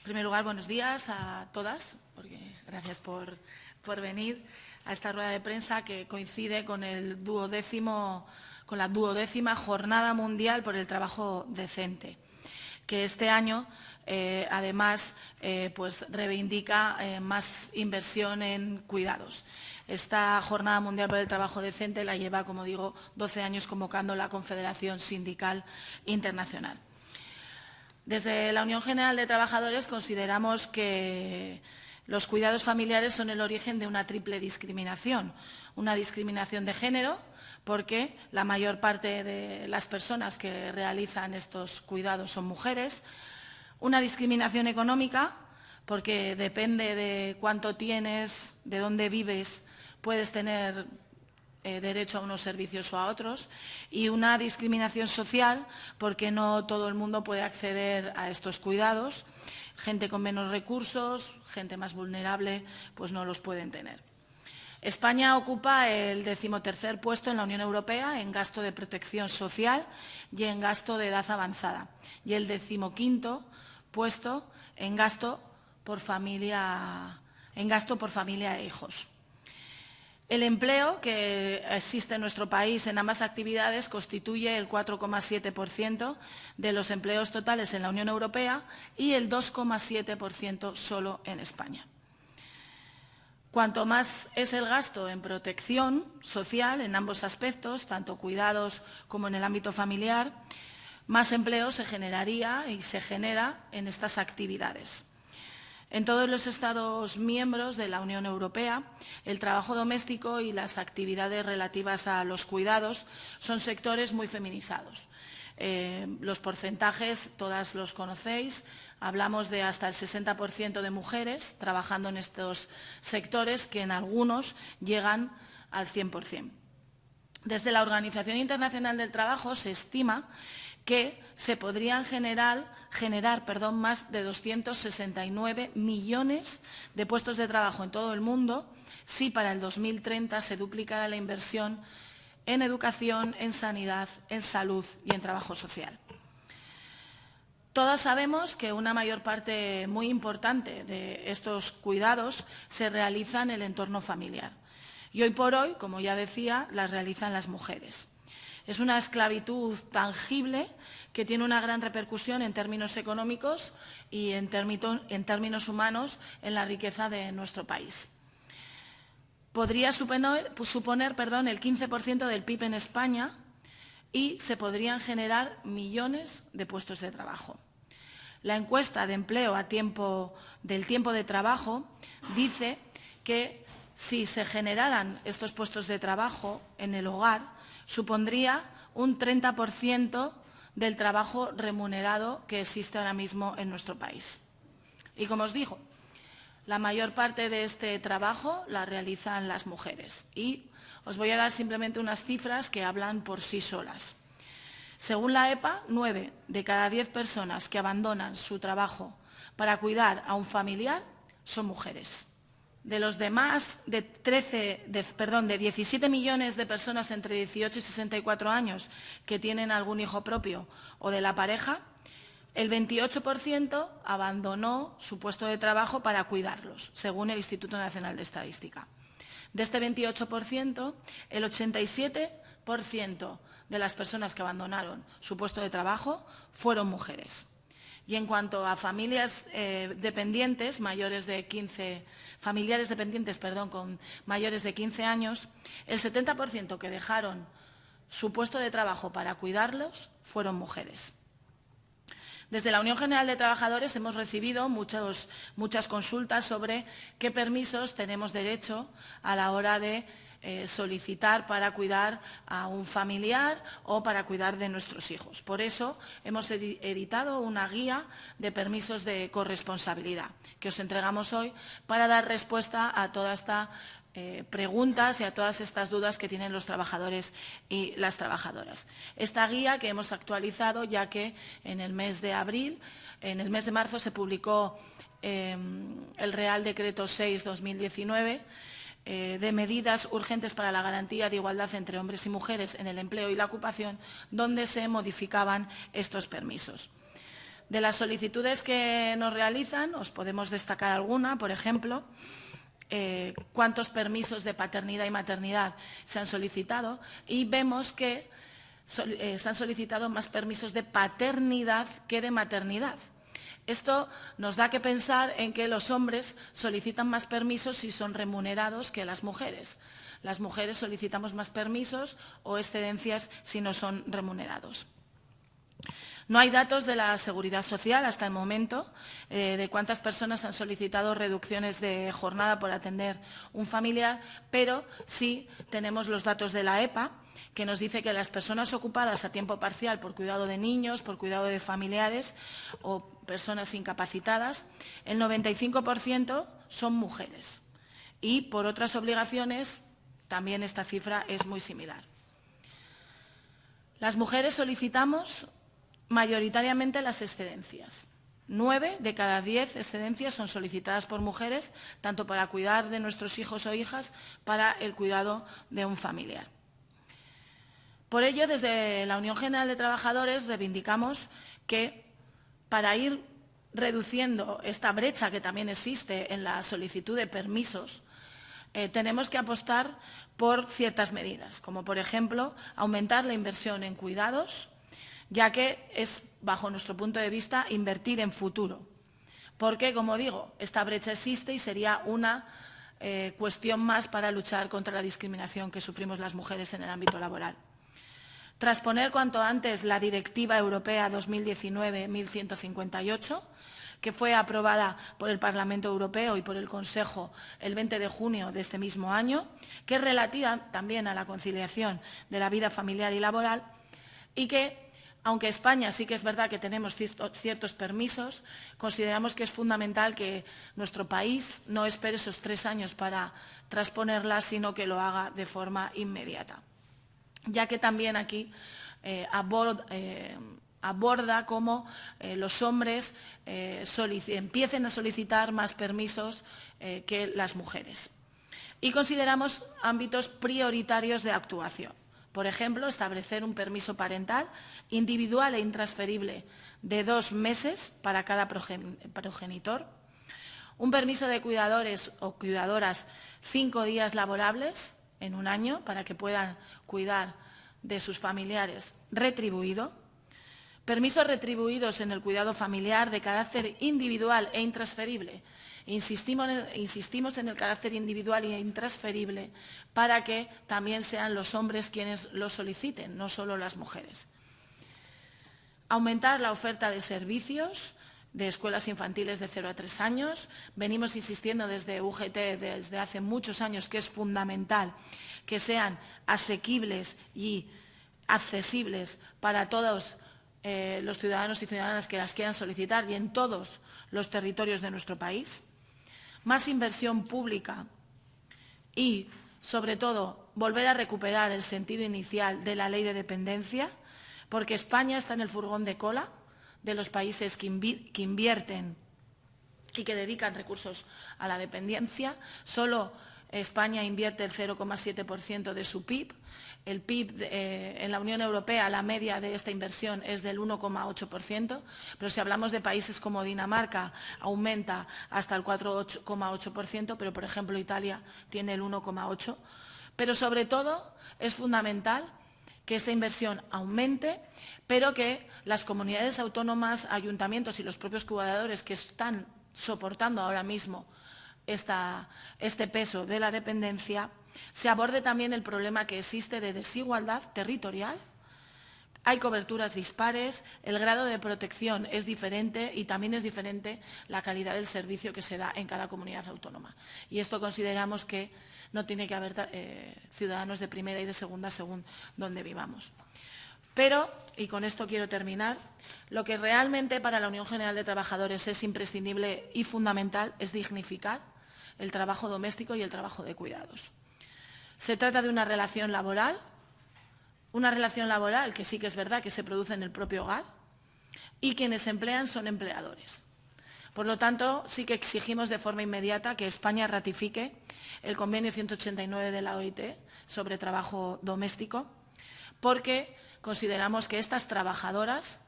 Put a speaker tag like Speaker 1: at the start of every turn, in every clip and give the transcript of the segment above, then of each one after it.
Speaker 1: En primer lugar, buenos días a todas, porque gracias por venir a esta rueda de prensa que coincide con la duodécima Jornada Mundial por el Trabajo Decente, que este año, además, pues reivindica más inversión en cuidados. Esta Jornada Mundial por el Trabajo Decente la lleva, como digo, 12 años convocando la Confederación Sindical Internacional. Desde la Unión General de Trabajadores consideramos que los cuidados familiares son el origen de una triple discriminación. Una discriminación de género, porque la mayor parte de las personas que realizan estos cuidados son mujeres. Una discriminación económica, porque depende de cuánto tienes, de dónde vives, puedes tener derecho a unos servicios o a otros, y una discriminación social porque no todo el mundo puede acceder a estos cuidados. Gente con menos recursos, gente más vulnerable, pues no los pueden tener. España ocupa el 13º puesto en la Unión Europea en gasto de protección social y en gasto de edad avanzada, y el 15º puesto en gasto por familia e hijos. El empleo que existe en nuestro país en ambas actividades constituye el 4,7% de los empleos totales en la Unión Europea y el 2,7% solo en España. Cuanto más es el gasto en protección social en ambos aspectos, tanto cuidados como en el ámbito familiar, más empleo se generaría y se genera en estas actividades. En todos los Estados miembros de la Unión Europea, el trabajo doméstico y las actividades relativas a los cuidados son sectores muy feminizados. Los porcentajes, todas los conocéis, hablamos de hasta el 60% de mujeres trabajando en estos sectores, que en algunos llegan al 100%. Desde la Organización Internacional del Trabajo se estima que se podrían generar más de 269 millones de puestos de trabajo en todo el mundo si para el 2030 se duplicara la inversión en educación, en sanidad, en salud y en trabajo social. Todas sabemos que una mayor parte muy importante de estos cuidados se realiza en el entorno familiar. Y hoy por hoy, como ya decía, las realizan las mujeres. Es una esclavitud tangible que tiene una gran repercusión en términos económicos y en términos humanos en la riqueza de nuestro país. Podría suponer el 15% del PIB en España y se podrían generar millones de puestos de trabajo. La encuesta de empleo del tiempo de trabajo dice que si se generaran estos puestos de trabajo en el hogar, supondría un 30% del trabajo remunerado que existe ahora mismo en nuestro país. Y como os digo, la mayor parte de este trabajo la realizan las mujeres. Y os voy a dar simplemente unas cifras que hablan por sí solas. Según la EPA, 9 de cada 10 personas que abandonan su trabajo para cuidar a un familiar son mujeres. De los demás, de 17 millones de personas entre 18 y 64 años que tienen algún hijo propio o de la pareja, el 28% abandonó su puesto de trabajo para cuidarlos, según el Instituto Nacional de Estadística. De este 28%, el 87% de las personas que abandonaron su puesto de trabajo fueron mujeres. Y en cuanto a familiares dependientes con mayores de 15 años, el 70% que dejaron su puesto de trabajo para cuidarlos fueron mujeres. Desde la Unión General de Trabajadores hemos recibido muchas consultas sobre qué permisos tenemos derecho a la hora de solicitar para cuidar a un familiar o para cuidar de nuestros hijos. Por eso hemos editado una guía de permisos de corresponsabilidad que os entregamos hoy para dar respuesta a todas estas preguntas y a todas estas dudas que tienen los trabajadores y las trabajadoras. Esta guía que hemos actualizado, ya que en el mes de marzo se publicó el Real Decreto 6/2019 de medidas urgentes para la garantía de igualdad entre hombres y mujeres en el empleo y la ocupación, donde se modificaban estos permisos. De las solicitudes que nos realizan, os podemos destacar alguna, por ejemplo, cuántos permisos de paternidad y maternidad se han solicitado, y vemos que se han solicitado más permisos de paternidad que de maternidad. Esto nos da que pensar en que los hombres solicitan más permisos si son remunerados que las mujeres. Las mujeres solicitamos más permisos o excedencias si no son remunerados. No hay datos de la Seguridad Social hasta el momento de cuántas personas han solicitado reducciones de jornada por atender un familiar, pero sí tenemos los datos de la EPA, que nos dice que las personas ocupadas a tiempo parcial por cuidado de niños, por cuidado de familiares o personas incapacitadas, el 95% son mujeres. Y por otras obligaciones también esta cifra es muy similar. Las mujeres solicitamos mayoritariamente las excedencias. 9 de cada 10 excedencias son solicitadas por mujeres, tanto para cuidar de nuestros hijos o hijas, para el cuidado de un familiar. Por ello, desde la Unión General de Trabajadores reivindicamos que para ir reduciendo esta brecha que también existe en la solicitud de permisos, tenemos que apostar por ciertas medidas, como por ejemplo aumentar la inversión en cuidados, ya que es, bajo nuestro punto de vista, invertir en futuro. Porque, como digo, esta brecha existe y sería una cuestión más para luchar contra la discriminación que sufrimos las mujeres en el ámbito laboral. Trasponer cuanto antes la Directiva Europea 2019-1158, que fue aprobada por el Parlamento Europeo y por el Consejo el 20 de junio de este mismo año, que es relativa también a la conciliación de la vida familiar y laboral, y que, aunque España sí que es verdad que tenemos ciertos permisos, consideramos que es fundamental que nuestro país no espere esos 3 años para transponerla, sino que lo haga de forma inmediata, ya que también aquí aborda cómo los hombres empiecen a solicitar más permisos que las mujeres. Y consideramos ámbitos prioritarios de actuación. Por ejemplo, establecer un permiso parental individual e intransferible de 2 meses para cada progenitor, un permiso de cuidadores o cuidadoras 5 días laborables en un año para que puedan cuidar de sus familiares retribuido, permisos retribuidos en el cuidado familiar de carácter individual e intransferible. Insistimos en el carácter individual e intransferible para que también sean los hombres quienes lo soliciten, no solo las mujeres. Aumentar la oferta de servicios de escuelas infantiles de 0 a 3 años. Venimos insistiendo desde UGT desde hace muchos años que es fundamental que sean asequibles y accesibles para todos los ciudadanos y ciudadanas que las quieran solicitar y en todos los territorios de nuestro país. Más inversión pública y, sobre todo, volver a recuperar el sentido inicial de la ley de dependencia, porque España está en el furgón de cola de los países que invierten y que dedican recursos a la dependencia. Solo España invierte el 0,7% de su PIB. El PIB en la Unión Europea, la media de esta inversión es del 1,8%, pero si hablamos de países como Dinamarca, aumenta hasta el 4,8%, pero por ejemplo Italia tiene el 1,8%. Pero sobre todo es fundamental que esa inversión aumente, pero que las comunidades autónomas, ayuntamientos y los propios cuidadores que están soportando ahora mismo este peso de la dependencia, se aborde también el problema que existe de desigualdad territorial. Hay coberturas dispares, el grado de protección es diferente y también es diferente la calidad del servicio que se da en cada comunidad autónoma. Y esto consideramos que no tiene que haber ciudadanos de primera y de segunda según donde vivamos. Pero, y con esto quiero terminar, lo que realmente para la Unión General de Trabajadores es imprescindible y fundamental es dignificar el trabajo doméstico y el trabajo de cuidados. Se trata de una relación laboral que sí que es verdad que se produce en el propio hogar y quienes emplean son empleadores. Por lo tanto, sí que exigimos de forma inmediata que España ratifique el convenio 189 de la OIT sobre trabajo doméstico, porque consideramos que estas trabajadoras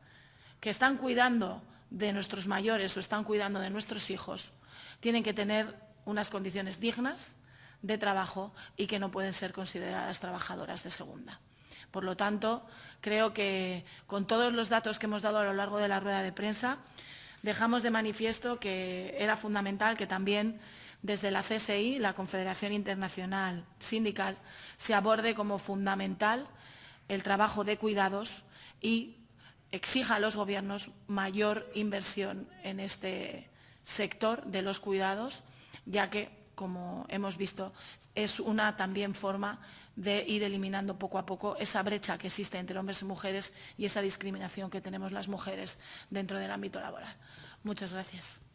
Speaker 1: que están cuidando de nuestros mayores o están cuidando de nuestros hijos tienen que tener unas condiciones dignas de trabajo y que no pueden ser consideradas trabajadoras de segunda. Por lo tanto, creo que con todos los datos que hemos dado a lo largo de la rueda de prensa, dejamos de manifiesto que era fundamental que también desde la CSI, la Confederación Internacional Sindical, se aborde como fundamental el trabajo de cuidados y exija a los gobiernos mayor inversión en este sector de los cuidados, ya que, como hemos visto, es una también forma de ir eliminando poco a poco esa brecha que existe entre hombres y mujeres y esa discriminación que tenemos las mujeres dentro del ámbito laboral. Muchas gracias.